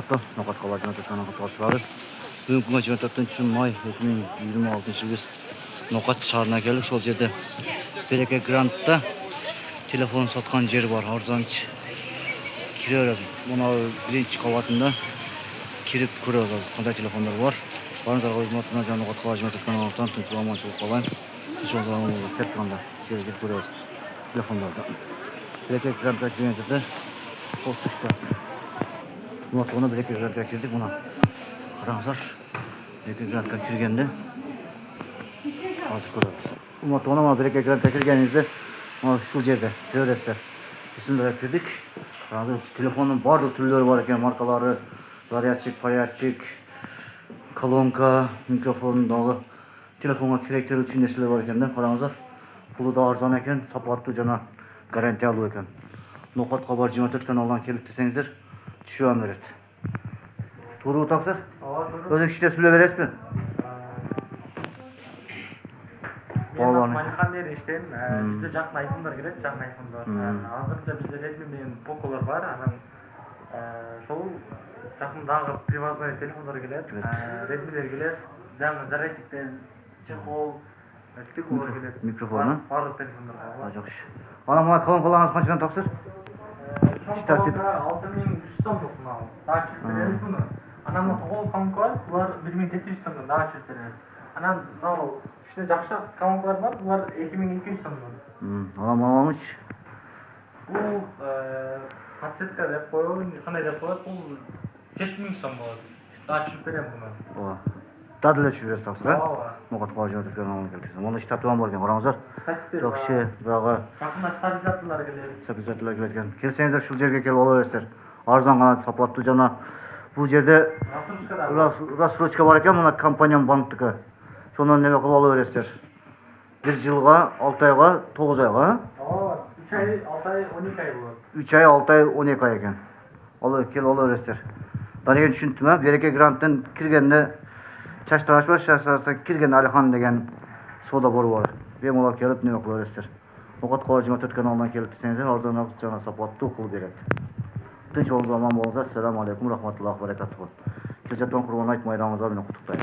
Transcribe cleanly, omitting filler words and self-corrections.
Noqatda Noqatqa vajina tutgan to'g'ri. Bugun 24-may 2026-yil Noqat shahrına keldik. Şol yerda Bereke Grand'da telefon sotgan yer bor. Arzonchi kirib, buni birinchi qavatında kirib ko'ramiz qanday telefonlar bor. Barinizlar xizmatini Noqatqa vajina tutgan ortan tinchlanmoq qo'ygan. Tinchlanmoq ketganda yerga ko'ramiz telefonlarda. Bereke Grand'da kirganda Postuşta. Motorunu Bereke Grand'ga kirdik buna. Qaranglar. Bereke Grand'ga kirganda hozir ko'ramiz. Bu motorni mana Bereke Grand'ga kirganingizda mana shu yerda ko'rasizlar. Ismlarga kirdik. Hozir telefonning barcha turlari bor ekan, markalari, zaryadchik, poryadchik, kolonka, mikrofon, dog'i, telefonga kerakli uchun narsalar bor ekanda, qaranglar. Puli da arzon ekan, sapatli jana garantiyali ekan. Noqat xabar jinoyat kanalidan kelib desangizlar, tushib beradi. To'g'ri o'taqsizlar? O'zing ishda so'zlab berasizmi? Ben Manikan'da işteyim. Bizde жақын айфондар келеді, жақын айфондар. Азырынча bizde Redmi менен Poco'lar бар. Анан шол жақындағы приватный телефондар келеді. Redmi'ler келеді. Жаңы зарядчиктен чехол, стеклолар келеді. Микрофоны? Барлық телефондар бар. Жақсы. Ана мына колонкаларыңыз қаншадан тапсыр? Колонка 6300 сом тұқтым ал. Daha çift veririz bunu. Анан мына тоғол колонка бар, бұлар 1700 сомдан daha çift veririz. Анан мынау İşte жақсы колонкалар бар, бұлар 2200 сомдан. Аламамамыч. Bu подсветка деп қойып, қандай деп қояды, бұл 7000 сом болады. Daha çift берем bunu. Ооба. Дадылы жүрөсүз тапсыр, а? Ооба. Noqat қажы өткен алып келдіңіз. Мұны штатуан бар екен, қараңыздар. Жақсы, дағы жақында стабилизаторлар келеді. стабилизаторлар келген. Келсеңіздер шул жерге келіп ала бересіздер. Арзан ғана сапатты жана. Бұл жерде рассрочка бар екен, мына компанияның банктікі. Сонан неме қылып ала бересіздер. 1 жылға, 6 айға, 9 айға. Ооба, 3 ай, 6 ай, 12 ай болады. 3 ай, 6 ай, 12 ай екен. Келіп ала бересіздер. Данеген түшүндүм, а? Береке Гранттан киргенде чаштар ашпаш, чаштарса кирген Алихан деген сода бору бар. Бемолал келіп неме кыла бересіздер. Noqat xabar жиырма төрт каналынан келіп десеңіздер, арзан жана сапаттуу кылып берет. Тынч болуңуз, аман болуңуздар. Assalamu алейкум, рахматуллахи ва баракатуху. Келе жаткан курбан айт майрамыңыздар менен куттуктайм.